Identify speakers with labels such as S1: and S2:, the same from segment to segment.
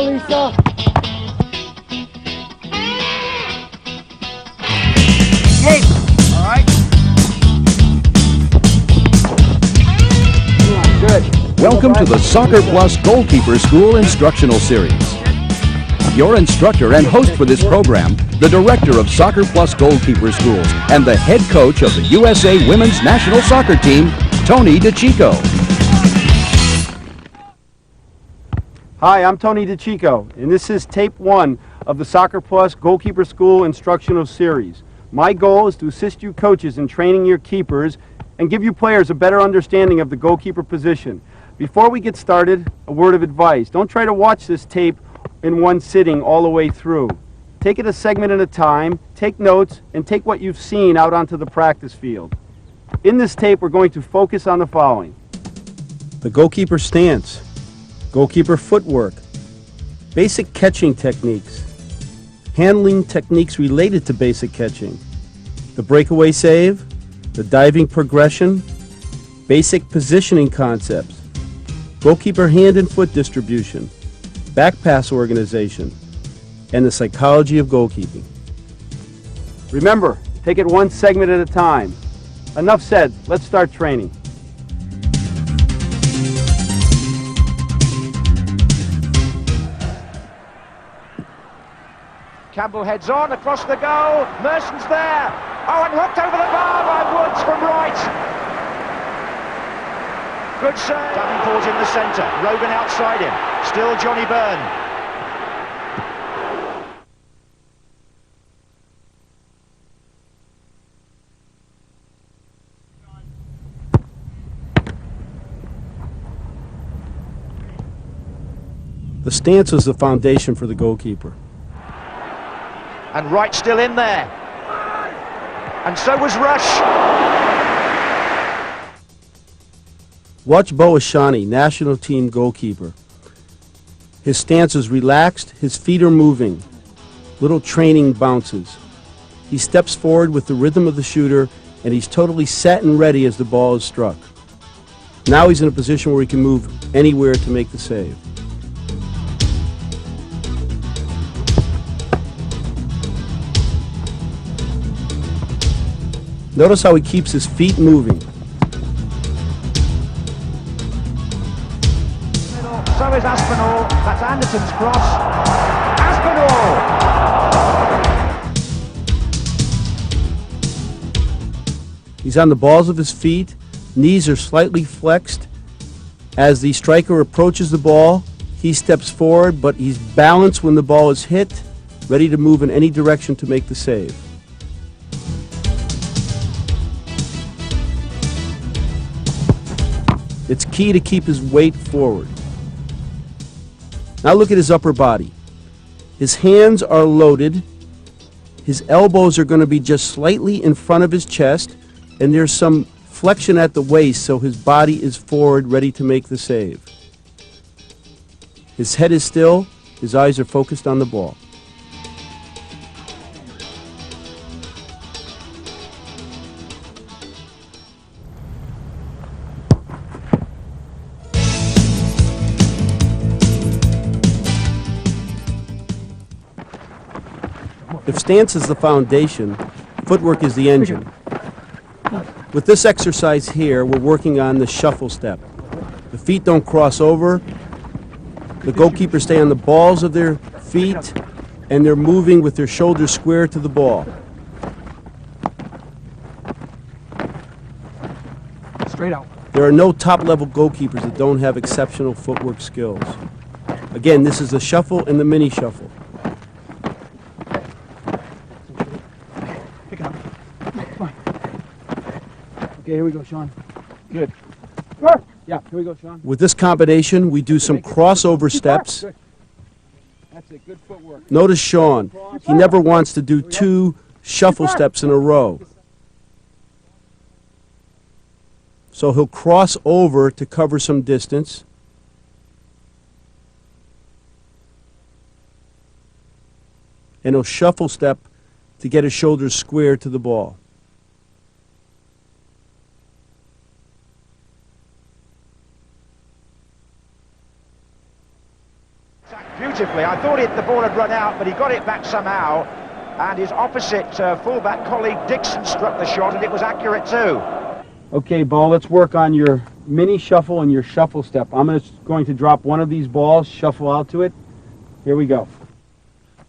S1: Lisa. Hey! All right. Good.
S2: Welcome to the Soccer Plus Goalkeeper School Instructional Series. Your instructor and host for this program, the director of Soccer Plus Goalkeeper Schools and the head coach of the USA Women's National Soccer Team, Tony DeChico.
S3: Hi, I'm Tony DeChico, and this is tape 1 of the Soccer Plus Goalkeeper School Instructional Series. My goal is to assist you coaches in training your keepers and give you players a better understanding of the goalkeeper position. Before we get started, a word of advice. Don't try to watch this tape in one sitting all the way through. Take it a segment at a time, take notes, and take what you've seen out onto the practice field. In this tape, we're going to focus on the following: the goalkeeper stance, goalkeeper footwork, basic catching techniques, handling techniques related to basic catching, the breakaway save, the diving progression, basic positioning concepts, goalkeeper hand and foot distribution, back pass organization, and the psychology of goalkeeping. Remember, take it one segment at a time. Enough said, let's start training.
S4: Campbell heads on, across the goal, Merson's there, oh, and hooked over the bar by Woods from right. Good save. Davenport in the centre, Rogan outside him, still Johnny Byrne.
S3: The stance is the foundation for the goalkeeper.
S4: And Wright still in there. And so was Rush.
S3: Watch Bo Ashani, national team goalkeeper. His stance is relaxed, his feet are moving. Little training bounces. He steps forward with the rhythm of the shooter, and he's totally set and ready as the ball is struck. Now he's in a position where he can move anywhere to make the save. Notice how he keeps his feet moving.
S4: So is Aspinall. That's Anderson's cross. Aspinall!
S3: He's on the balls of his feet. Knees are slightly flexed. As the striker approaches the ball, he steps forward, but he's balanced when the ball is hit, ready to move in any direction to make the save. It's key to keep his weight forward. Now look at his upper body. His hands are loaded. His elbows are going to be just slightly in front of his chest, and there's some flexion at the waist, so his body is forward, ready to make the save. His head is still. His eyes are focused on the ball. If stance is the foundation, footwork is the engine. With this exercise here, we're working on the shuffle step. The feet don't cross over. The goalkeepers stay on the balls of their feet, and they're moving with their shoulders square to the ball.
S1: Straight out.
S3: There are no top-level goalkeepers that don't have exceptional footwork skills. Again, this is the shuffle and the mini shuffle.
S1: Okay, here we go, Sean. Good. Yeah, here we go, Sean.
S3: With this combination, we do some crossover steps.
S1: That's it, good footwork.
S3: Notice Sean, he never wants to do two shuffle steps in a row. So he'll cross over to cover some distance. And he'll shuffle step to get his shoulders square to the ball.
S4: Beautifully. out, but he got it back somehow. And his opposite fullback colleague Dixon struck the shot, and it was accurate too.
S3: Okay, Bo, let's work on your mini shuffle and your shuffle step. I'm going to drop one of these balls, shuffle out to it. Here we go.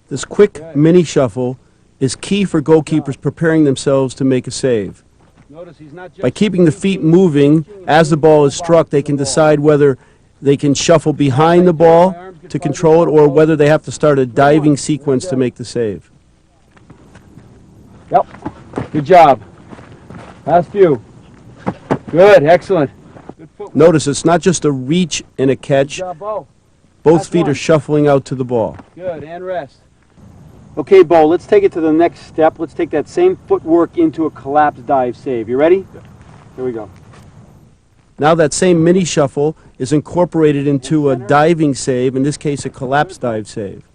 S3: This quick mini shuffle is key for goalkeepers preparing themselves to make a save. By keeping the feet moving as the ball is struck, they can decide whether they can shuffle behind the ball to control it or whether they have to start a diving sequence to make the save.
S1: Yep. Good job. Last few. Good. Excellent.
S3: Notice it's not just a reach and a catch.
S1: Good job, Bo.
S3: Both feet are shuffling out to the ball.
S1: Good. And rest.
S3: Okay, Bo, let's take it to the next step. Let's take that same footwork into a collapse dive save. You ready? Yeah. Here we go. Now that same mini shuffle is incorporated into a diving save, in this case a collapse dive save.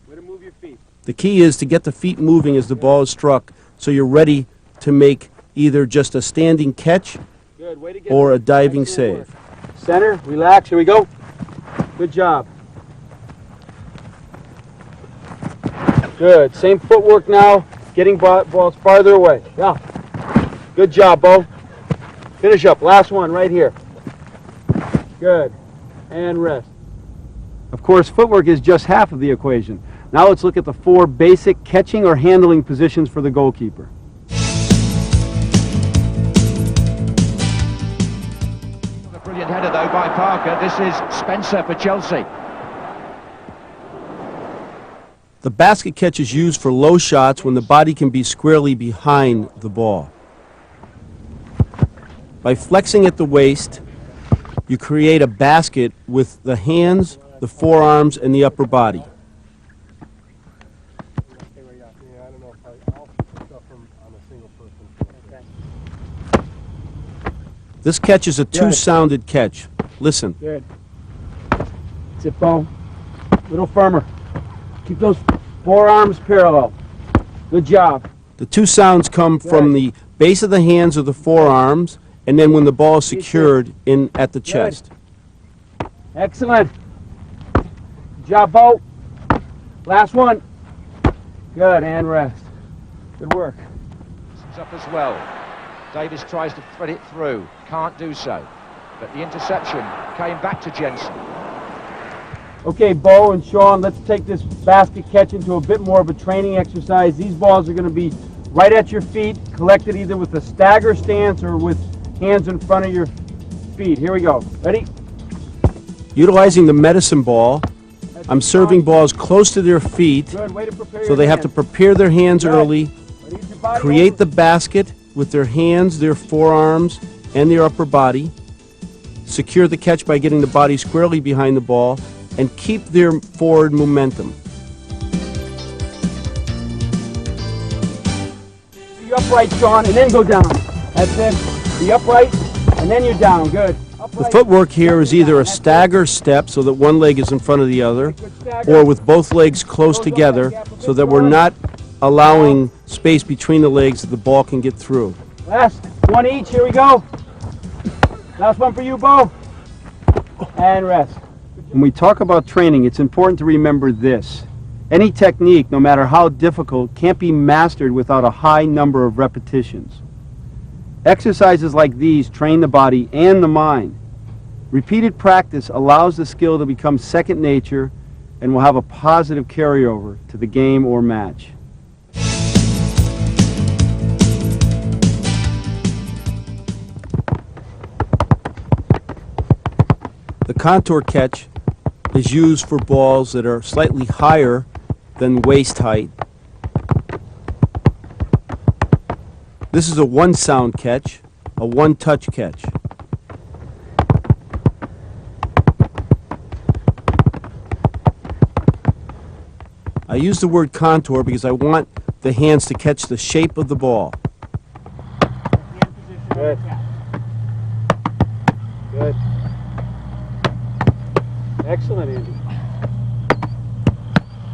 S1: Way to move your feet.
S3: The key is to get the feet moving as the ball is struck so you're ready to make either just a standing catch or a diving save.
S1: Center, relax, here we go. Good job. Good, same footwork now, getting balls farther away. Yeah. Good job, Bo. Finish up, last one right here. Good, and rest.
S3: Of course, footwork is just half of the equation. Now let's look at the 4 basic catching or handling positions for the goalkeeper.
S4: A brilliant header though by Parker. This is Spencer for Chelsea.
S3: The basket catch is used for low shots when the body can be squarely behind the ball. By flexing at the waist, you create a basket with the hands, the forearms, and the upper body. This catch is a 2-sounded catch. Listen.
S1: Good. Sit, Bo. A little firmer. Keep those forearms parallel. Good job.
S3: The 2 sounds come from the base of the hands or the forearms, and then when the ball is secured in at the chest.
S1: Excellent. Good job, Bo. Last one. Good, and rest. Good work.
S4: It's up as well. Davis tries to thread it through. Can't do so. But the interception came back to Jensen.
S1: Okay, Bo and Sean, let's take this basket catch into a bit more of a training exercise. These balls are going to be right at your feet, collected either with a stagger stance or with hands in front of your feet. Here we go. Ready?
S3: Utilizing the medicine ball, I'm serving balls close to their feet, so they have to prepare their hands early, create the basket with their hands, their forearms, and their upper body, secure the catch by getting the body squarely behind the ball, and keep their forward momentum.
S1: Be upright, Sean, and then go down. That's it. Be upright, and then you're down. Good.
S3: The footwork here is either a stagger step so that one leg is in front of the other, or with both legs close together so that we're not allowing space between the legs that the ball can get through.
S1: Last one each. Here we go. Last one for you, Bo. And rest.
S3: When we talk about training, it's important to remember this. Any technique, no matter how difficult, can't be mastered without a high number of repetitions. Exercises like these train the body and the mind. Repeated practice allows the skill to become second nature and will have a positive carryover to the game or match. The contour catch is used for balls that are slightly higher than waist height. This is a 1-sound catch, a 1-touch catch. I use the word contour because I want the hands to catch the shape of the ball.
S1: Good. Good. Excellent, Andy.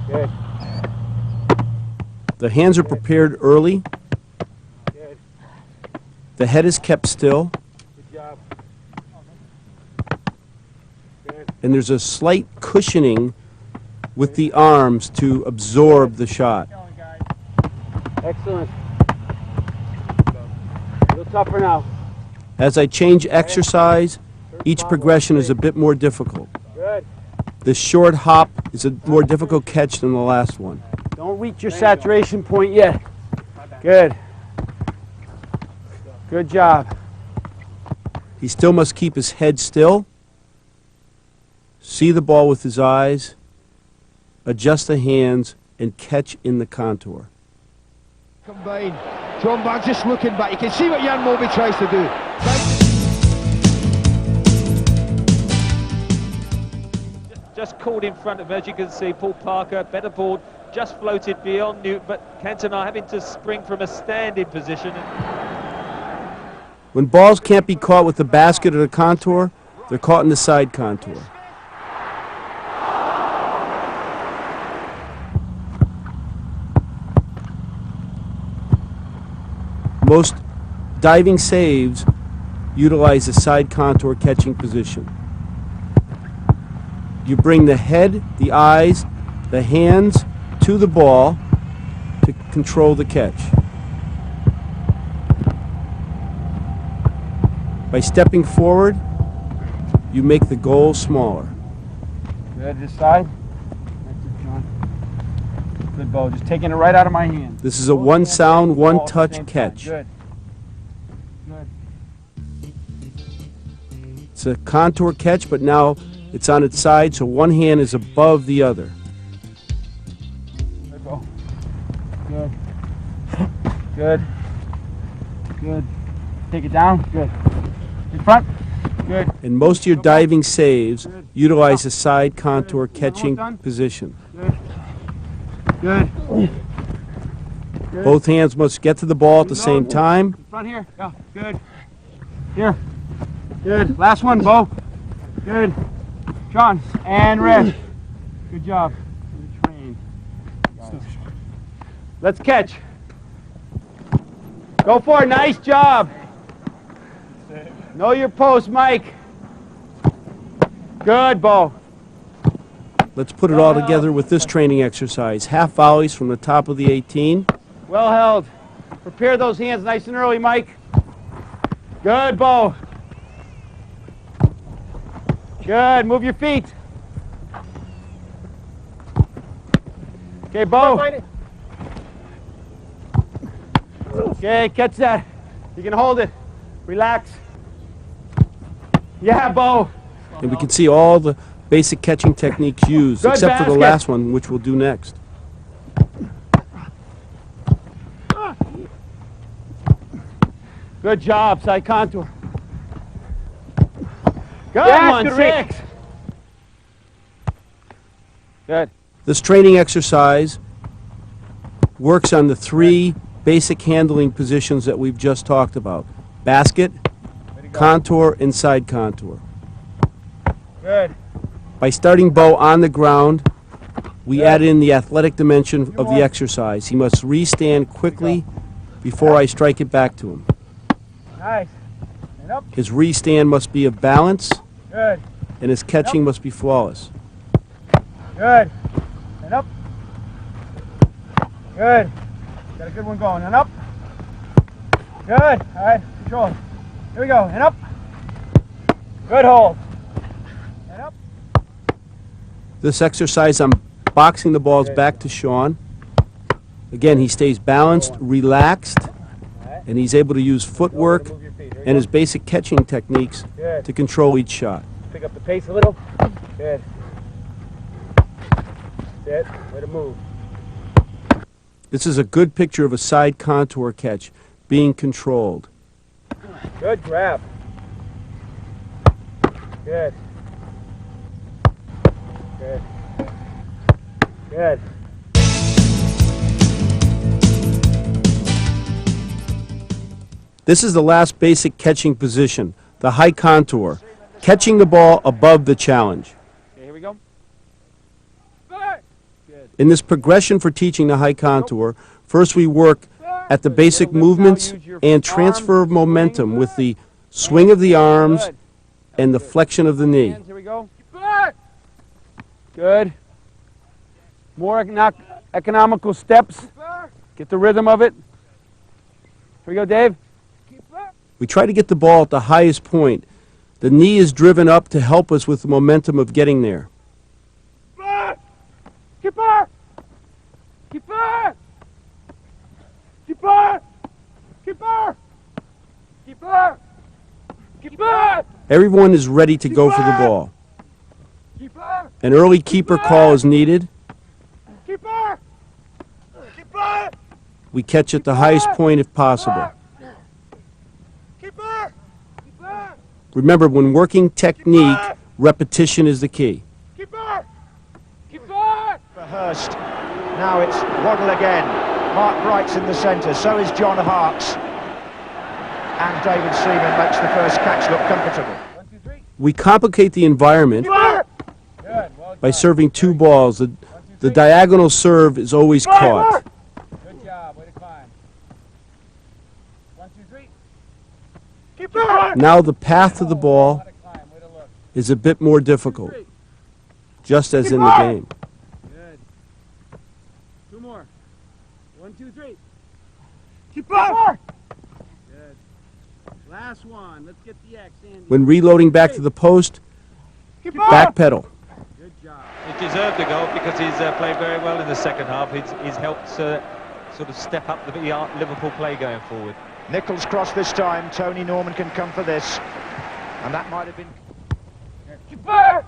S1: Good.
S3: The hands are prepared early.
S1: Good.
S3: The head is kept still.
S1: Good job. Good.
S3: And there's a slight cushioning with the arms to absorb the shot.
S1: Excellent. A little tougher now.
S3: As I change exercise, each progression is a bit more difficult.
S1: Good.
S3: The short hop is a more difficult catch than the last one.
S1: Don't reach your saturation point yet. Good. Good job.
S3: He still must keep his head still, see the ball with his eyes, adjust the hands, and catch in the contour.
S5: Combine. John Barnes just looking back. You can see what Jan Moby tries to do.
S6: Just called in front of, as you can see, Paul Parker, better ball, just floated beyond Newt, but Cantona having to spring from a standing position.
S3: When balls can't be caught with the basket or the contour, they're caught in the side contour. Most diving saves utilize the side contour catching position. You bring the head, the eyes, the hands to the ball to control the catch. By stepping forward, you make the goal smaller.
S1: Good, this side. That's it, John. Good ball, just taking it right out of my hand.
S3: This is a one sound, one touch catch.
S1: Good. Good.
S3: It's a contour catch, but now it's on its side, so one hand is above the other.
S1: Good ball. Good. Good. Good. Take it down. Good. In front. Good.
S3: And most of your diving saves utilize a side contour catching
S1: done?
S3: position.
S1: Good. Good.
S3: Both hands must get to the ball at the same time.
S1: In front here. Yeah. Good. Here. Good. Last one, Bo. Good. John. And rest. Good job. Good train. Let's catch. Go for it. Nice job. Know your post, Mike. Good, Bo.
S3: Let's put it all together with this training exercise. Half volleys from the top of the 18.
S1: Well held. Prepare those hands nice and early, Mike. Good, Bo. Good. Move your feet. Okay, Bo. Okay, catch that. You can hold it. Relax. Yeah, Bo.
S3: And we can see all the basic catching techniques used,
S1: Good
S3: except for the
S1: basket.
S3: last one, which we'll do next.
S1: Good job, side contour. Good one, 6. Good.
S3: This training exercise works on the three basic handling positions that we've just talked about: basket, contour, and side contour.
S1: Good.
S3: By starting Bo on the ground, we add in the athletic dimension of the exercise. He must re-stand quickly before I strike it back to him.
S1: Nice. And up.
S3: His re-stand must be of balance,
S1: Good.
S3: and his catching must be flawless.
S1: Good. And up. Good. Got a good one going. And up. Good. All right. Control it. Here we go. And up. Good hold. And up.
S3: This exercise, I'm boxing the balls back to Sean. Again, he stays balanced, relaxed, and he's able to use footwork and his basic catching techniques to control each shot.
S1: Pick up the pace a little. Good. That's it. Way to move.
S3: This is a good picture of a side contour catch being controlled.
S1: Good grab. Good. Good. Good.
S3: This is the last basic catching position, the high contour, catching the ball above the challenge.
S1: Okay, here we go.
S3: In this progression for teaching the high contour, first we work at the basic movements and transfer of momentum with the swing of the arms and the flexion of the knee.
S1: Here we go. Good. More economical steps. Get the rhythm of it. Here we go, Dave.
S3: We try to get the ball at the highest point. The knee is driven up to help us with the momentum of getting there.
S1: Keeper! Keeper! Keeper! Keeper! Keeper! Keeper!
S3: Everyone is ready to go for the ball.
S1: Keeper!
S3: An early keeper call is needed.
S1: Keeper! Keeper!
S3: We catch at the highest point if possible.
S1: Keeper! Keeper!
S3: Remember, when working technique, repetition is the key.
S1: Keeper! Keeper!
S4: For Hurst. Now it's Waddle again. Mark Bright's in the centre, so is John Harkes. And David Seaman makes the first catch look comfortable.
S3: We complicate the environment by serving two balls. The diagonal serve is always caught.
S1: Good job. Way to climb. 1, 2, 3. Keeper!
S3: Now the path to the ball is a bit more difficult, just as in the game.
S1: Good. 2 more. 1, 2, 3. Keeper! Good. Last one. Let's get the X, Andy.
S3: When reloading back to the post, back pedal.
S1: Good job.
S6: He deserved a goal because he's played very well in the second half. He's helped sort of step up the Liverpool play going forward.
S4: Nichols cross this time. Tony Norman can come for this. And that might have been...
S1: Keeper!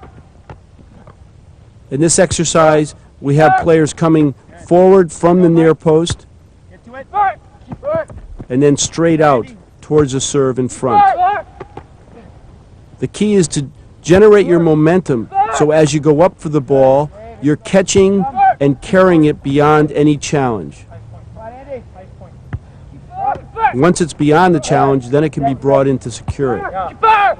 S3: In this exercise, we have players coming forward from the near post
S1: Get to it. Keeper!
S3: and then straight out towards the serve in front. The key is to generate your momentum so as you go up for the ball, you're catching and carrying it beyond any challenge. Once it's beyond the challenge, then it can be brought in to secure it.
S1: Keeper!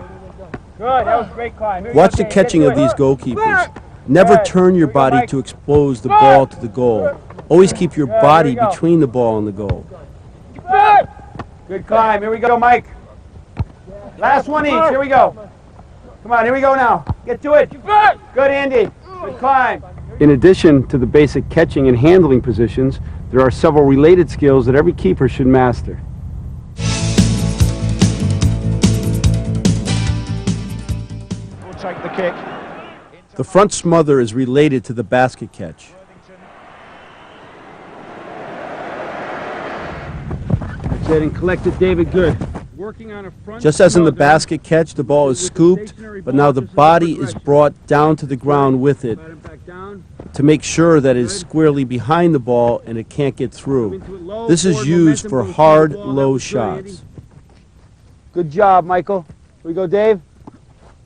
S1: Good. That was a great climb. Here we
S3: Watch
S1: go,
S3: the
S1: Dave.
S3: catching
S1: Get
S3: of
S1: to
S3: these
S1: it.
S3: goalkeepers. Never turn your body to expose the ball to the goal. Always keep your body between the ball and the goal.
S1: Keeper! Good climb. Here we go, Mike. Last one each. Here we go. Come on, here we go now. Get to it. Good, Andy. Good climb.
S3: In addition to the basic catching and handling positions, there are several related skills that every keeper should master.
S4: We'll take the kick.
S3: The front smother is related to the basket catch.
S1: That's it, and collect it, David. Good. Working on a front
S3: Just as in the
S1: smother
S3: basket catch, the ball is scooped, but now the body is brought down to the ground with it
S1: Slide it back down.
S3: to make sure that it is squarely behind the ball and it can't get through. This is used for hard, low shots.
S1: Good job, Michael. Here we go, Dave.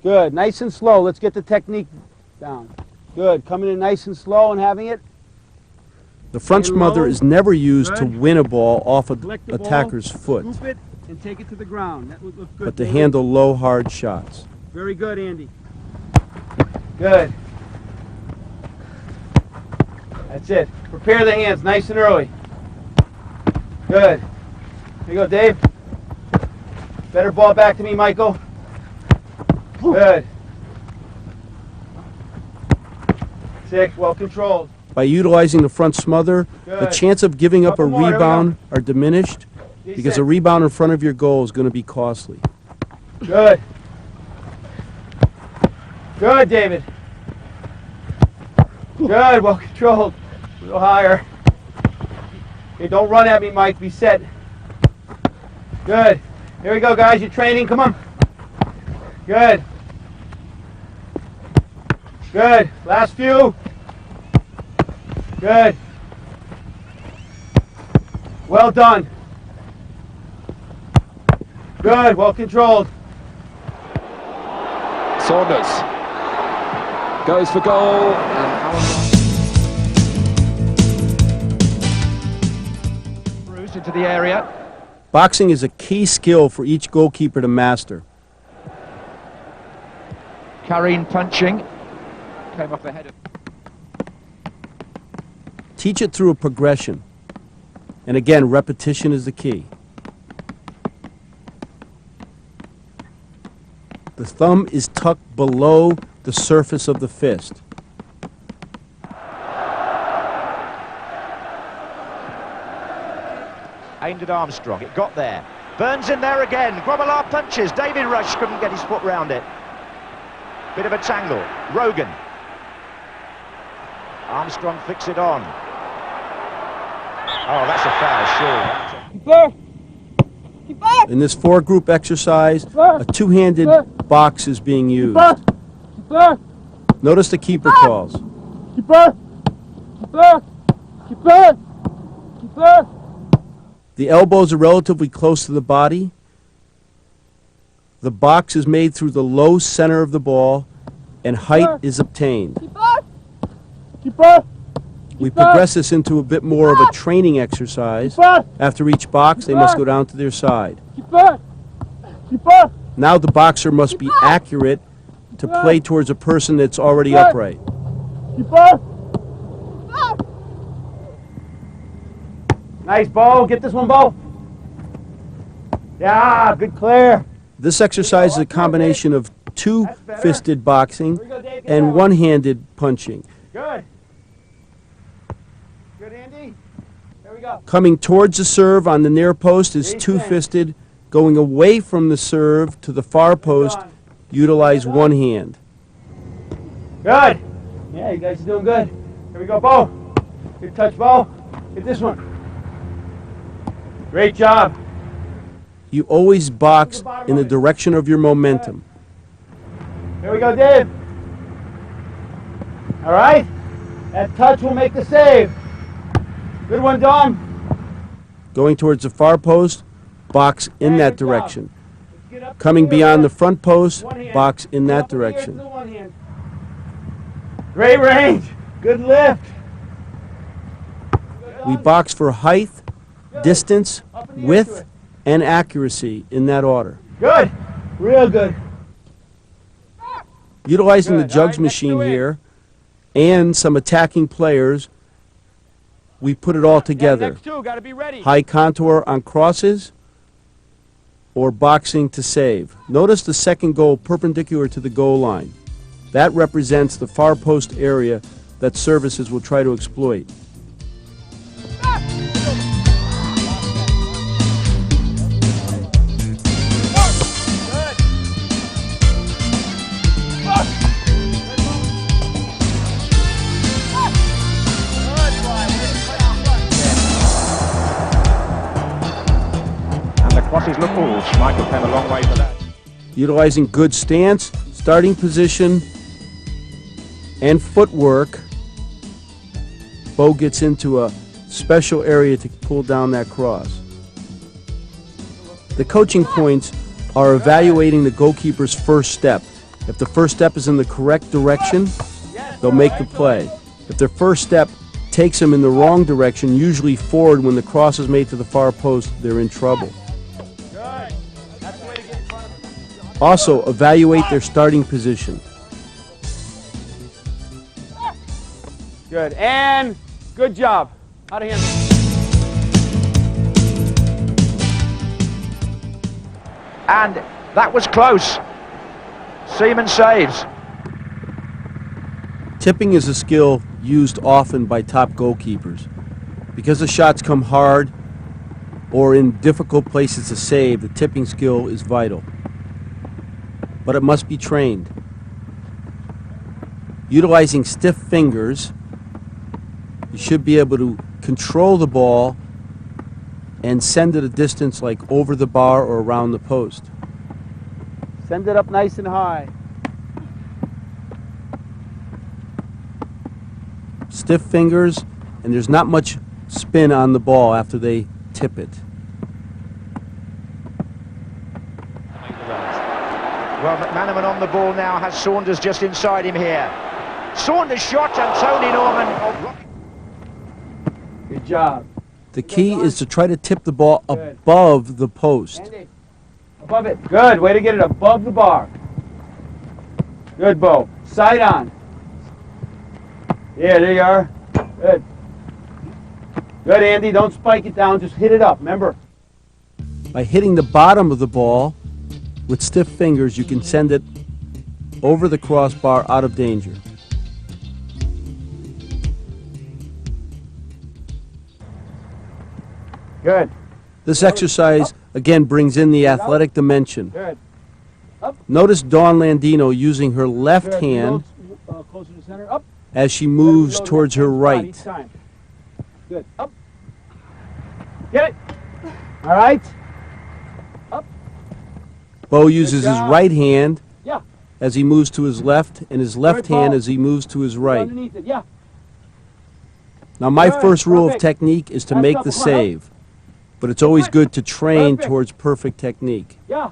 S1: Good. Nice and slow. Let's get the technique down. Good. Coming in nice and slow and having it.
S3: The front smother is never used to win a ball off an
S1: Collect the ball,
S3: attacker's foot,
S1: Scoop it and take it to the ground. That would look good.
S3: but to
S1: David.
S3: handle low, hard shots.
S1: Very good, Andy. Good. That's it. Prepare the hands nice and early. Good. Here you go, Dave. Better ball back to me, Michael. Good. 6, well controlled.
S3: By utilizing the front smother, the
S1: Good.
S3: chance of giving up a
S1: Couple more, here we go.
S3: rebound are diminished because a rebound in front of your goal is going to be costly.
S1: Good. Good, David. Good, well controlled. A little higher. Okay, don't run at me, Mike. Be set. Good. Here we go, guys. You're training. Come on. Good. Good. Last few. Good. Well done. Good. Well controlled.
S7: Saunders goes for goal, and Alan
S4: Bruised into the area.
S3: Boxing is a key skill for each goalkeeper to master.
S4: Karine punching. Came off ahead of...
S3: Teach it through a progression. And again, repetition is the key. The thumb is tucked below the surface of the fist.
S4: Aimed at Armstrong, it got there. Burns in there again, Grobbelaar punches, David Rush couldn't get his foot round it. Bit of a tangle, Rogan. Armstrong flicks it on. Oh, that's a foul, sure.
S3: In this four-group exercise, a two-handed box is being used. Notice the keeper calls. The elbows are relatively close to the body. The box is made through the low center of the ball, and height is obtained. We progress this into a bit more of a training exercise. After each box, they must go down to their side. Now the boxer must be accurate to play towards a person that's already upright.
S1: Nice, Bo. Get this one, Bo. Yeah, good clear.
S3: This exercise is a combination of two-fisted boxing and one-handed punching.
S1: Good. Good, Andy. There we go.
S3: Coming towards the serve on the near post is two-fisted. Going away from the serve to the far post, utilize one hand.
S1: Good. Yeah, you guys are doing good. Here we go, Bo. Good touch, Bo. Get this one. Great job.
S3: You always box in the direction of your momentum.
S1: Here we go, Dave. All right. That touch will make the save. Good one, Dom.
S3: Going towards the far post, box in that direction. Coming beyond the front post, box in that direction.
S1: Great range. Good lift.
S3: We box for height, distance, width, and accuracy in that order.
S1: Good. Real good.
S3: Utilizing the jugs machine here and some attacking players, we put it all together. High contour on crosses or boxing to save. Notice the second goal perpendicular to the goal line. That represents the far post area that services will try to exploit.
S4: Crosses look all. Schmeichel came a long way for that.
S3: Utilizing good stance, starting position, and footwork, Bo gets into a special area to pull down that cross. The coaching points are evaluating the goalkeeper's first step. If the first step is in the correct direction, they'll make the play. If their first step takes them in the wrong direction, usually forward when the cross is made to the far post, they're in trouble. Also, evaluate their starting position.
S1: Good. And good job. Out of hand.
S4: And that was close. Seaman saves.
S3: Tipping is a skill used often by top goalkeepers. Because the shots come hard or in difficult places to save, the tipping skill is vital. But it must be trained. Utilizing stiff fingers, you should be able to control the ball and send it a distance like over the bar or around the post.
S1: Send it up nice and high.
S3: Stiff fingers, and there's not much spin on the ball after they tip it.
S4: Well, McManaman on the ball now, has Saunders just inside him here. Saunders shot and Tony Norman.
S1: Good job.
S3: The key is to try to tip the ball above the post.
S1: Andy, above it. Good. Way to get it above the bar. Good, Bo. Side on. Yeah, there you are. Good. Good, Andy. Don't spike it down. Just hit it up. Remember.
S3: By hitting the bottom of the ball with stiff fingers, you can send it over the crossbar out of danger.
S1: Good. This exercise, again, brings in the athletic dimension.
S3: Good.
S1: Notice Dawn Landino using her left hand
S3: Closer to center. Up.
S1: as she moves towards her right.
S3: Good. Up. Get it. All right. Up.
S1: Bo uses his
S3: job.
S1: right hand
S3: Yeah.
S1: as he moves to his left, and his left
S3: Good ball.
S1: hand as he moves to his right.
S3: Underneath it. Yeah.
S1: Now, my
S3: Good.
S1: first rule of
S3: Perfect.
S1: technique is to
S3: Last
S1: make
S3: couple.
S1: the
S3: Come on, up.
S1: save, but it's always good to train
S3: Perfect.
S1: towards perfect technique.
S3: Yeah.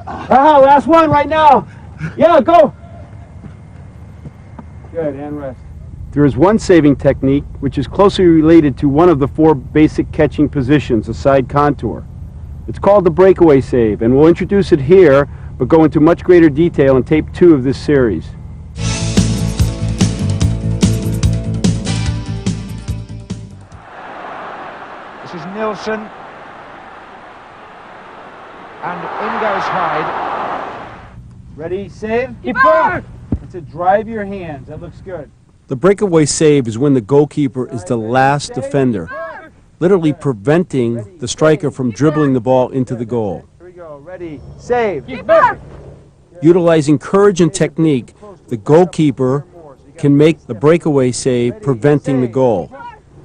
S3: Last one right now. Yeah, go. Good, and rest. There is one saving technique which is closely related to one of the 4 basic catching positions, a side contour. It's called the breakaway save, and we'll introduce it here, but go into much greater detail in tape 2 of this series.
S4: This is Nilsson. And in goes Hyde.
S3: Ready, save. Keep going. That's it, drive your hands. That looks good.
S1: The breakaway save is when the goalkeeper is the last defender, literally preventing the striker from dribbling the ball into the goal.
S3: Here we go. Ready, save.
S1: Utilizing courage and technique, the goalkeeper can make the breakaway save, preventing the goal.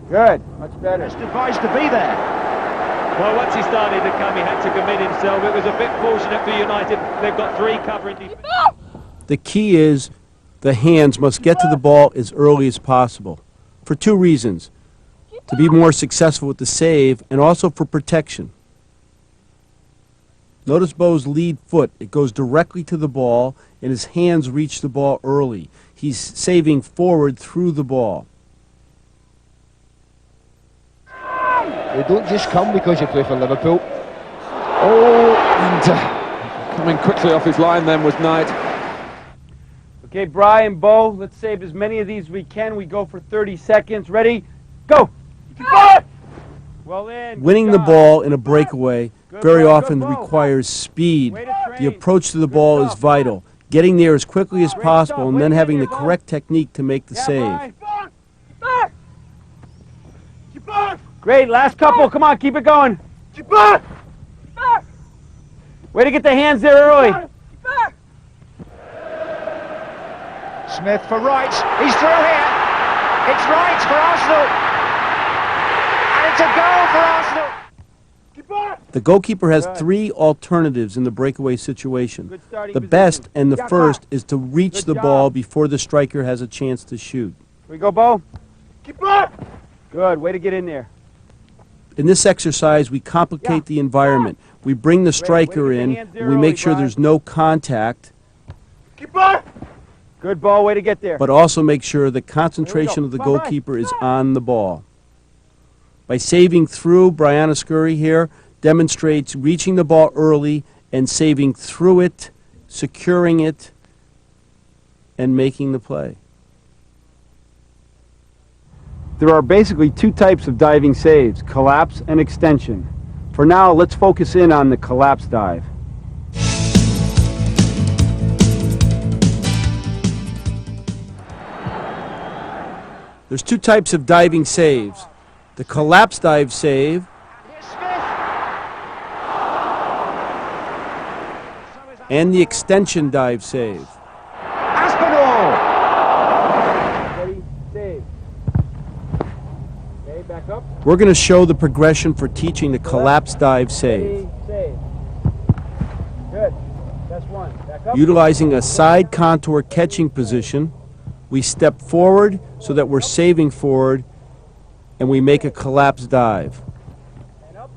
S3: Good. Much better.
S4: Just advised to be there.
S6: Well, once he started to come, he had to commit himself. It was a bit fortunate for United. They've got 3 covering defenders.
S1: The key is the hands must get to the ball as early as possible, for 2 reasons: to be more successful with the save and also for protection. Notice Bo's lead foot. It goes directly to the ball, and his hands reach the ball early. He's saving forward through the ball.
S5: They don't just come because you play for Liverpool.
S7: Oh, and coming quickly off his line then was Knight.
S3: Okay, Brian, Bo, let's save as many of these as we can. We go for 30 seconds. Ready? Go! Well in.
S1: Winning the ball in a breakaway very often requires speed. The approach to the ball is vital. Getting there as quickly as possible and then having the correct technique to make the save.
S3: Great, last couple. Come on, keep it going. Way to get the hands there early.
S4: Smith for Wright. He's through here. It's Wright for Arsenal. And it's a goal for Arsenal.
S1: The goalkeeper has 3 alternatives in the breakaway situation.
S3: Good starting
S1: The
S3: position.
S1: best and the first is to reach the ball before the striker has a chance to shoot.
S3: Here we go, Bo. Good, way to get in there.
S1: In this exercise, we complicate the environment. We bring the striker in, and we make sure there's no contact,
S3: Good ball, way to get there.
S1: but also make sure the concentration of the goalkeeper is on the ball. By saving through, Brianna Scurry here demonstrates reaching the ball early and saving through it, securing it, and making the play.
S3: There are basically 2 types of diving saves, collapse and extension. For now, let's focus in on the collapse dive.
S1: There's 2 types of diving saves. The collapse dive save
S4: Here's Smith.
S1: and the extension dive save.
S4: Aspinall.
S3: Ready, save. Okay, back up.
S1: We're going to show the progression for teaching the collapse dive save.
S3: Ready, save. Good. That's 1. Back up.
S1: Utilizing a side contour catching position, we step forward so that we're saving forward, and we make a collapse dive.
S3: And up.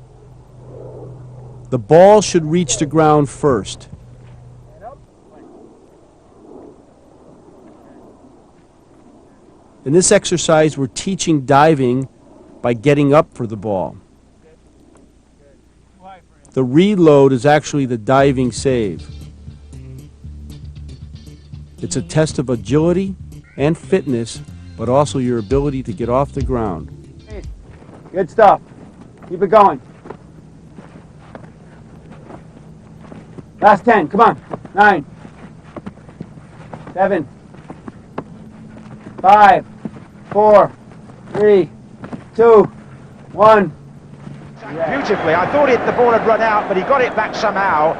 S1: The ball should reach the ground first.
S3: And up.
S1: In this exercise, we're teaching diving by getting up for the ball. The reload is actually the diving save. It's a test of agility and fitness, but also your ability to get off the ground.
S3: Good stuff. Keep it going. Last 10. Come on. 9. 7. 5. 4. 3. 2. 1.
S4: Beautifully. I thought the ball had run out, but he got it back somehow.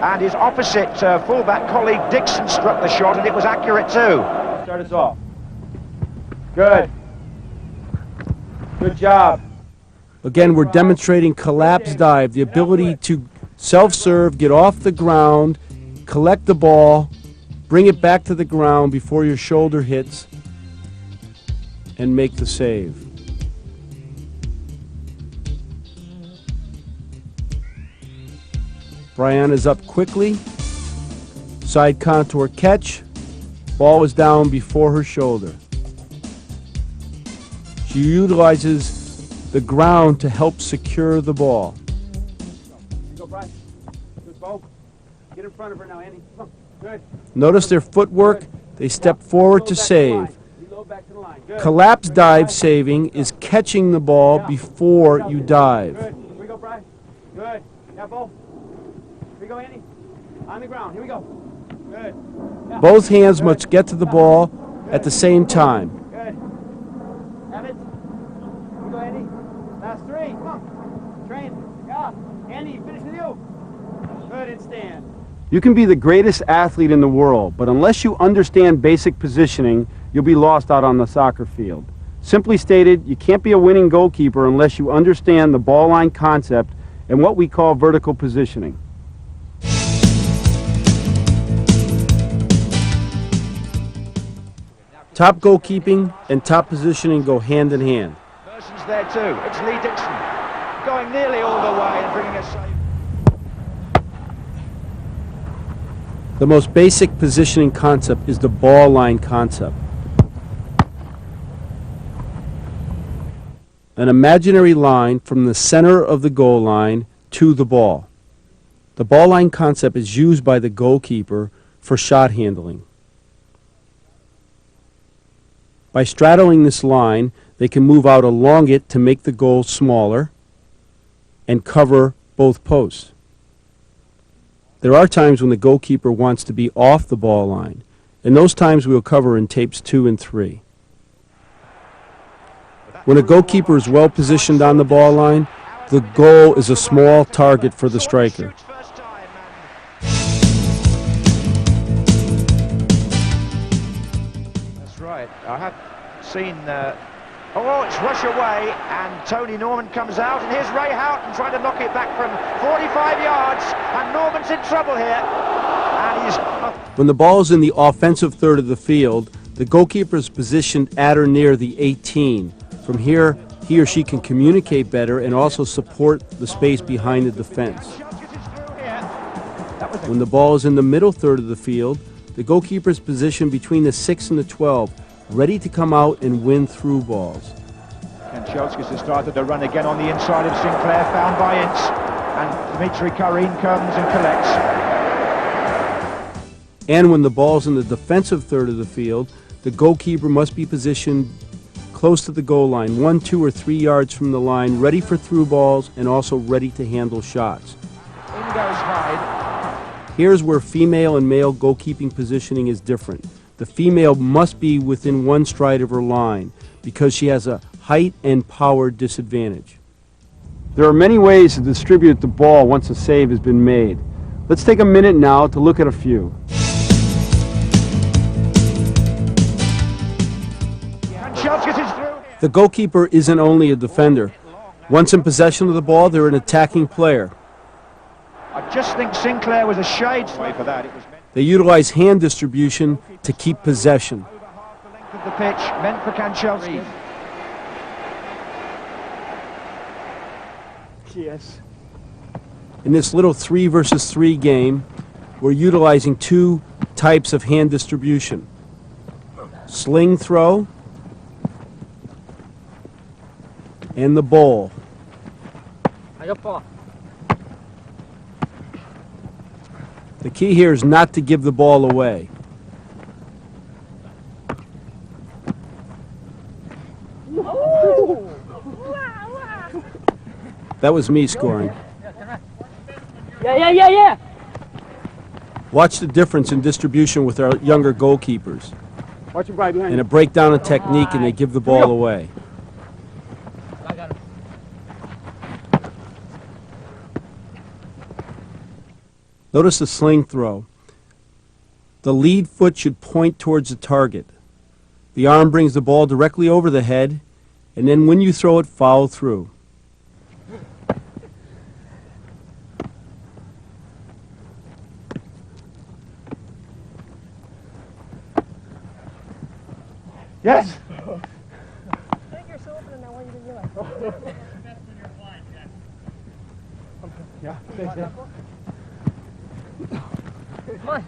S4: And his opposite fullback colleague Dixon struck the shot, and it was accurate too.
S1: Start us off. Good. Good job. Again, we're demonstrating collapse dive, the ability to self-serve, get off the ground, collect the ball, bring it back to the ground before your shoulder hits, and make the save. Brianna's up quickly, side contour catch, ball is down before her shoulder. She utilizes the ground to help secure the ball. Go, Brian. Good, Bo. Get in front of her now, Andy. Come on. Good. Notice their footwork. They step forward to save. Collapse dive saving is catching the ball before you dive.
S3: Good. Here we go, Brian. Good. Yeah, Bo. Here we go, Andy. On the ground. Here we go. Good. Yeah.
S1: Both hands must get to the ball at the same time.
S3: Good. Have it. Here we go, Andy. Last three. Come on. Train. Yeah. Andy, finish with you. Good, and stand. You can be the greatest athlete in the world, but unless you understand basic positioning, you'll be lost out on the soccer field. Simply stated, you can't be a winning goalkeeper unless you understand the ball line concept and what we call vertical positioning. Top goalkeeping and top positioning go hand in hand.
S4: Merson's there too. It's Lee Dixon going nearly all the way and bringing a save.
S1: The most basic positioning concept is the ball line concept. An imaginary line from the center of the goal line to the ball. The ball line concept is used by the goalkeeper for shot handling. By straddling this line, they can move out along it to make the goal smaller and cover both posts. There are times when the goalkeeper wants to be off the ball line, and those times we'll cover in tapes 2 and 3. When a goalkeeper is well positioned on the ball line, the goal is a small target for the striker.
S4: That's right. I have seen... oh, it's rush away, and Tony Norman comes out, and here's Ray Houghton trying to knock it back from 45 yards, and Norman's in trouble here, and he's...
S1: When the ball is in the offensive third of the field, the goalkeeper is positioned at or near the 18. From here, he or she can communicate better and also support the space behind the defense. When the ball is in the middle third of the field, the goalkeeper is positioned between the 6 and the 12, ready to come out and win through balls.
S4: Kanchelskis has started to run again on the inside of Sinclair, found by Ince, and Dimitri Karin comes and collects.
S1: And when the ball's in the defensive third of the field, the goalkeeper must be positioned close to the goal line, 1, 2, or 3 yards from the line, ready for through balls and also ready to handle shots.
S4: In goes Hyde.
S1: Here's where female and male goalkeeping positioning is different. The female must be within 1 stride of her line because she has a height and power disadvantage. There are many ways to distribute the ball once a save has been made. Let's take a minute now to look at a few. The goalkeeper isn't only a defender. Once in possession of the ball, they're an attacking player.
S4: I just think Sinclair was a shade for that. It was
S1: They utilize hand distribution to keep possession.
S4: over half the length of the pitch, meant for Kanchelskis.
S3: Yes.
S1: In this little 3 versus 3 game, we're utilizing 2 types of hand distribution. Sling throw and the bowl. The key here is not to give the ball away. That was me scoring.
S8: Yeah.
S1: Watch the difference in distribution with our younger goalkeepers.
S3: Watch him right behind
S1: And
S3: you.
S1: a breakdown of technique and they give the ball away.
S3: Notice the sling throw. The lead foot should point towards the target. The arm brings the ball directly over the head, and then when you throw it, follow through.
S1: Yes!
S8: I think you're so open and I want you to realize.
S1: Yeah, thanks, yeah.
S8: Come on.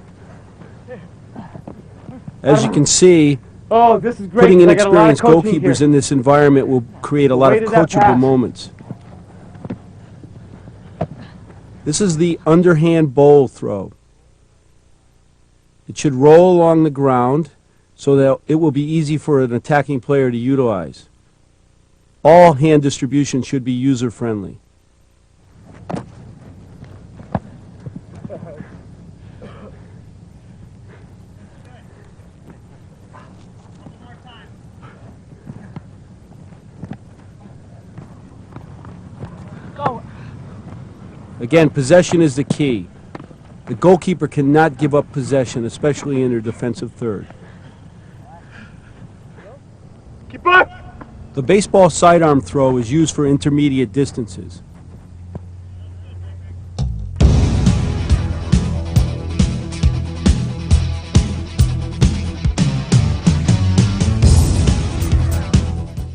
S3: As you can see,
S1: Oh, this is great.
S3: putting
S1: 'cause I got a lot of
S3: inexperienced
S1: coaching
S3: goalkeepers
S1: here.
S3: in this environment will create a lot
S1: Way
S3: of
S1: did that
S3: coachable
S1: pass?
S3: moments. This is the underhand bowl throw. It should roll along the ground so that it will be easy for an attacking player to utilize. All hand distribution should be user-friendly. Again, possession is the key. The goalkeeper cannot give up possession, especially in their defensive third.
S1: Keep up!
S3: The baseball sidearm throw is used for intermediate distances.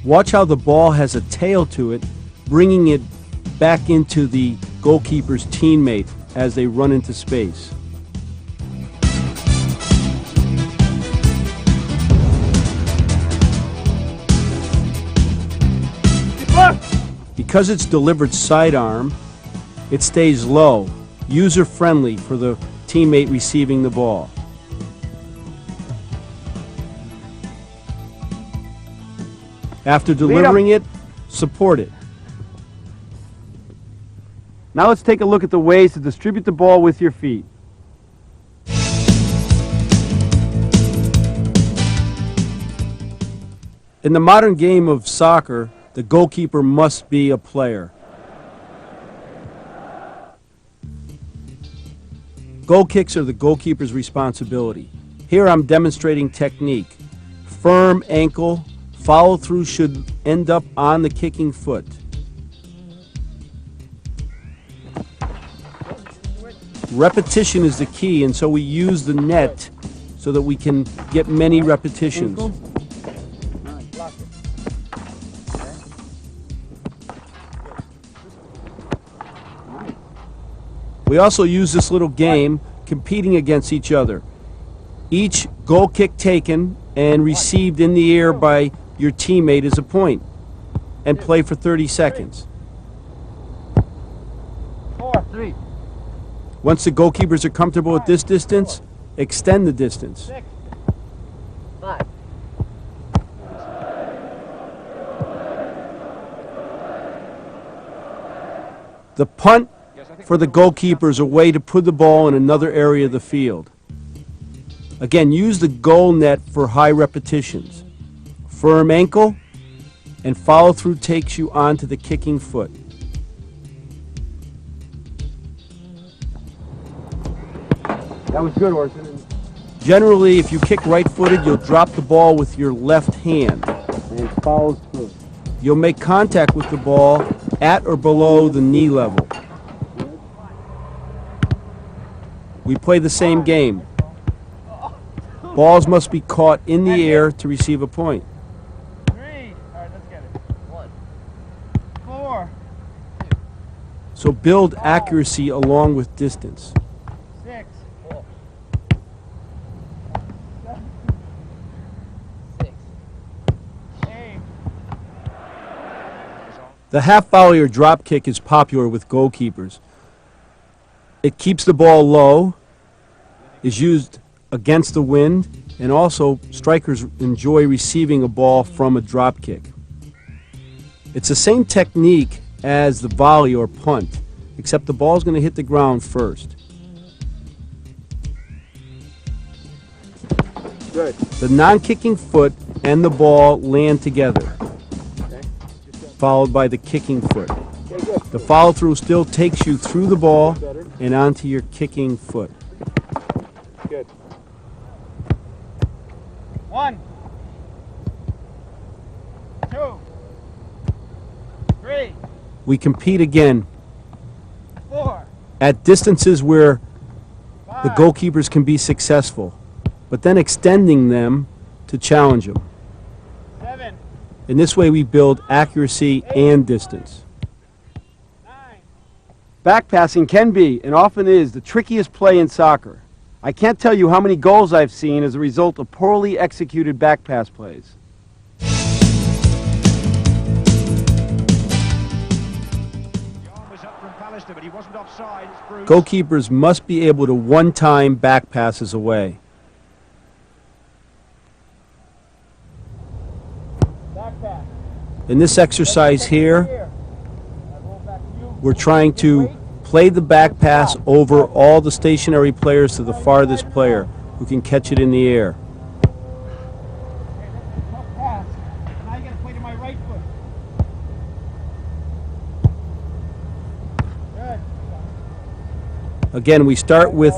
S3: Watch how the ball has a tail to it, bringing it back into the goalkeeper's teammate as they run into space. Because it's delivered sidearm, it stays low, user-friendly for the teammate receiving the ball. After delivering it, support it.
S1: Now let's take a look at the ways to distribute the ball with your feet.
S3: In the modern game of soccer, the goalkeeper must be a player. Goal kicks are the goalkeeper's responsibility. Here I'm demonstrating technique. Firm ankle, follow through should end up on the kicking foot. Repetition is the key, and so we use the net so that we can get many repetitions. We also use this little game competing against each other. Each goal kick taken and received in the air by your teammate is a point, and play for 30 seconds.
S1: 4, 3,
S3: Once the goalkeepers are comfortable with this distance, extend the distance.
S1: 6,
S8: 5.
S3: The punt for the goalkeeper is a way to put the ball in another area of the field. Again, use the goal net for high repetitions. Firm ankle and follow through takes you onto the kicking foot.
S1: That was good, Orson.
S3: Generally, if you kick right-footed, you'll drop the ball with your left hand.
S1: And it follows through.
S3: You'll make contact with the ball at or below the knee level. We play the same game. Balls must be caught in the air to receive a point.
S1: 3. All right, let's get it. 1, 4,
S3: So build accuracy along with distance.
S1: 6, 8.
S3: The half volley or drop kick is popular with goalkeepers. It keeps the ball low, is used against the wind, and also strikers enjoy receiving a ball from a drop kick. It's the same technique as the volley or punt, except the ball's going to hit the ground first.
S1: Good.
S3: The non-kicking foot and the ball land together, followed by the kicking foot.
S1: Okay,
S3: The follow-through still takes you through the ball and onto your kicking foot.
S1: Good. 1, 2, 3,
S3: We compete again
S1: 4,
S3: at distances where the
S1: 5,
S3: goalkeepers can be successful, but then extending them to challenge them.
S1: 7,
S3: In this way, we build accuracy and distance.
S1: 9.
S3: Back passing can be, and often is, the trickiest play in soccer. I can't tell you how many goals I've seen as a result of poorly executed back pass plays.
S4: But he wasn't offside. It's Bruce.
S3: Goalkeepers must be able to one-time back passes away.
S1: Back pass.
S3: In this exercise here, we're trying to play the back pass over all the stationary players to the farthest player who can catch it in the air.
S1: Tough pass. Now you got to play to my right foot. Good.
S3: Again, we start with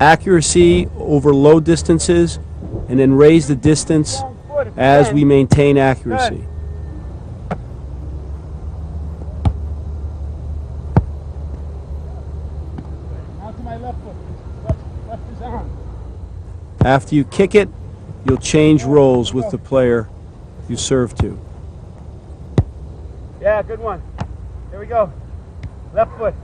S3: accuracy over low distances and then raise the distance as we maintain accuracy.
S1: Now to my left foot. Left is on.
S3: After you kick it, you'll change roles with the player you serve to.
S1: Yeah, good one. Here we go. Left foot.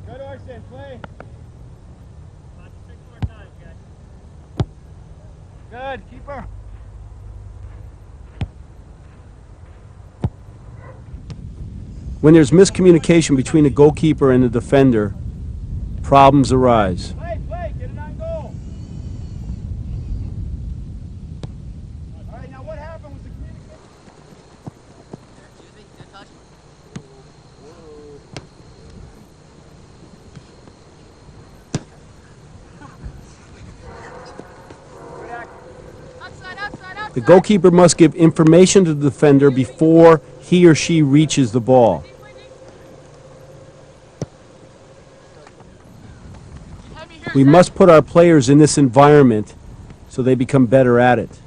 S1: Good, Orson. Play. Good, keeper.
S3: When there's miscommunication between the goalkeeper and the defender, problems arise.
S1: Play, get it on goal. All right, now what happened was the communication.
S3: The goalkeeper must give information to the defender before he or she reaches the ball. We must put our players in this environment so they become better at it.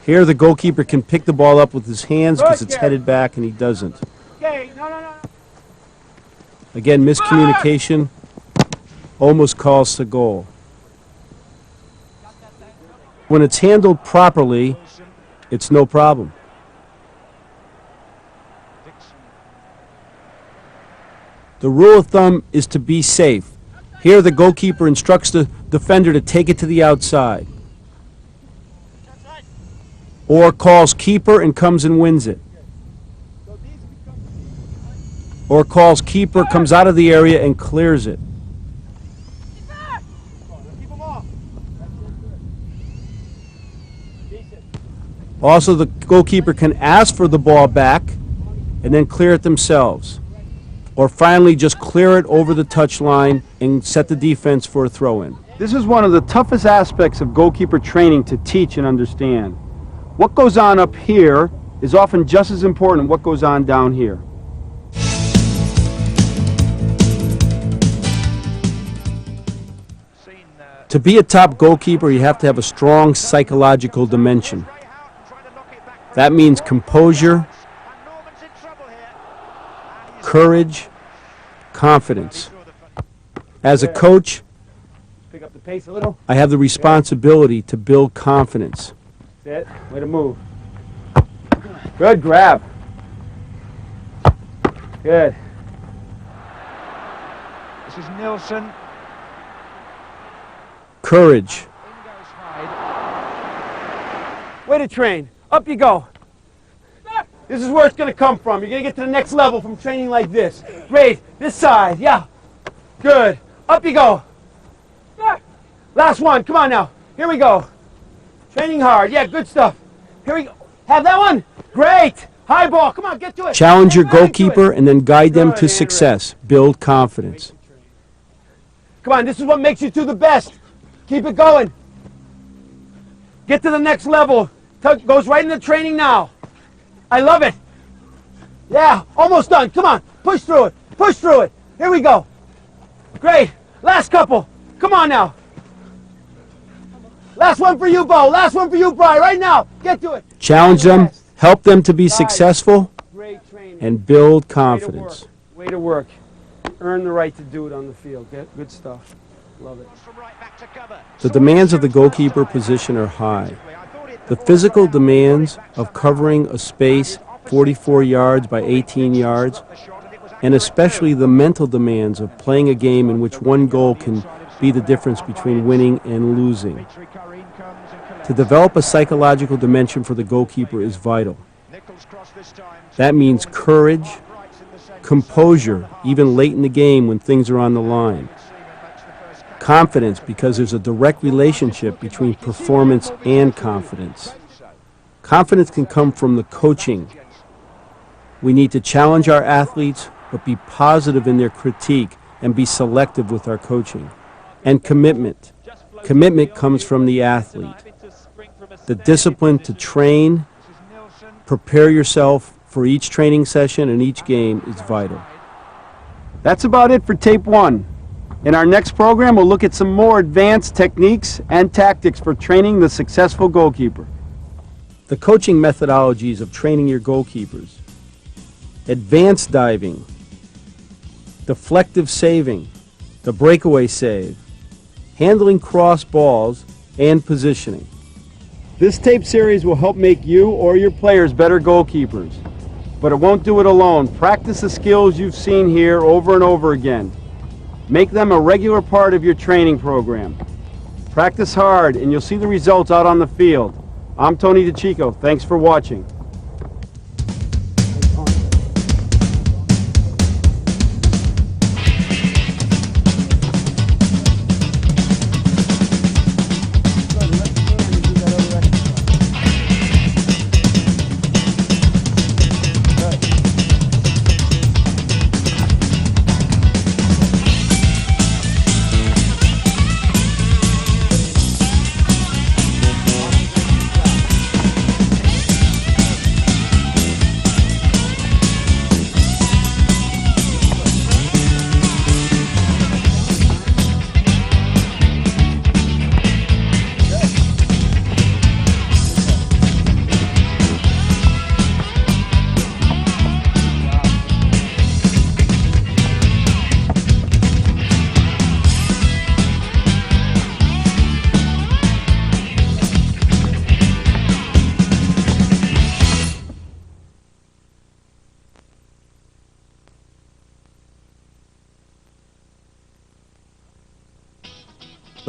S3: Here the goalkeeper can pick the ball up with his hands because it's headed back and he doesn't.
S1: Okay, no.
S3: Again, miscommunication almost calls to goal. When it's handled properly, it's no problem. The rule of thumb is to be safe. Here the goalkeeper instructs the defender to take it to the outside. Or calls keeper and comes and wins it. Or calls keeper, comes out of the area and clears it. Also, the goalkeeper can ask for the ball back and then clear it themselves. Or finally, just clear it over the touchline and set the defense for a throw-in. This is one of the toughest aspects of goalkeeper training to teach and understand. What goes on up here is often just as important as what goes on down here. To be a top goalkeeper, you have to have a strong psychological dimension. That means composure, courage, confidence. As a coach,
S1: Pick up the pace a little.
S3: I have the responsibility to build confidence.
S1: That's it. Way to move. Good grab. Good.
S4: This is Nilsson.
S3: Courage,
S1: Way to train. Up you go. This is where it's going to come from. You're going to get to the next level from training like this. Great. This side. Yeah. Good. Up you go. Last one. Come on now. Here we go. Training hard. Yeah, good stuff. Here we go. Have that one. Great. High ball. Come on, get to it.
S3: challenge your
S1: Get into
S3: goalkeeper
S1: it.
S3: and then guide them
S1: Good,
S3: to
S1: Andrew.
S3: success. Build confidence.
S1: Come on, this is what makes you two the best. Keep it going. Get to the next level.
S3: Goes right into training now. I love it. Yeah, almost done. Come on, push through it. Push through it. Here we go. Great. Last couple. Come on now. Last one for you, Bo. Last one for you, Brian. Right now. Get to it.
S1: Challenge them, help them to be successful,
S3: Great training.
S1: and build confidence.
S3: Way to work. Earn the right to do it on the field. Good stuff. Love it.
S1: The demands of the goalkeeper position are high. The physical demands of covering a space 44 yards by 18 yards, and especially the mental demands of playing a game in which one goal can be the difference between winning and losing. To develop a psychological dimension for the goalkeeper is vital. That means courage, composure, even late in the game when things are on the line. Confidence, because there's a direct relationship between performance and confidence. Confidence can come from the coaching. We need to challenge our athletes, but be positive in their critique and be selective with our coaching. And commitment. Commitment comes from the athlete. The discipline to train, prepare yourself for each training session and each game is vital.
S3: That's about it for tape 1. In our next program, we'll look at some more advanced techniques and tactics for training the successful goalkeeper.
S1: The coaching methodologies of training your goalkeepers. Advanced diving, deflective saving, the breakaway save, handling cross balls, and positioning.
S3: This tape series will help make you or your players better goalkeepers. But it won't do it alone. Practice the skills you've seen here over and over again. Make them a regular part of your training program. Practice hard and you'll see the results out on the field. I'm Tony DeChico. Thanks for watching.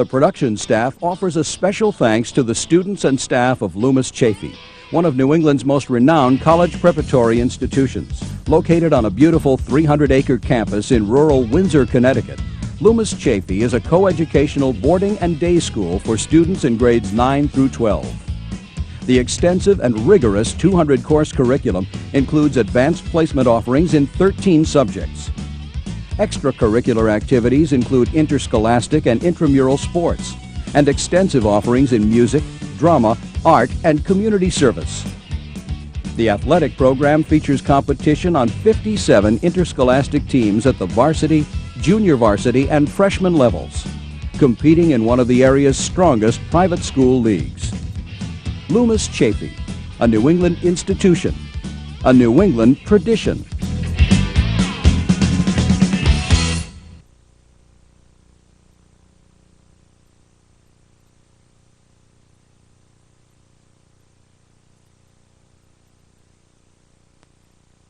S2: The production staff offers a special thanks to the students and staff of Loomis Chaffee, one of New England's most renowned college preparatory institutions. Located on a beautiful 300-acre campus in rural Windsor, Connecticut, Loomis Chaffee is a coeducational boarding and day school for students in grades 9 through 12. The extensive and rigorous 200-course curriculum includes advanced placement offerings in 13 subjects. Extracurricular activities include interscholastic and intramural sports, and extensive offerings in music, drama, art, and community service. The athletic program features competition on 57 interscholastic teams at the varsity, junior varsity, and freshman levels, competing in one of the area's strongest private school leagues. Loomis Chaffee, a New England institution, a New England tradition.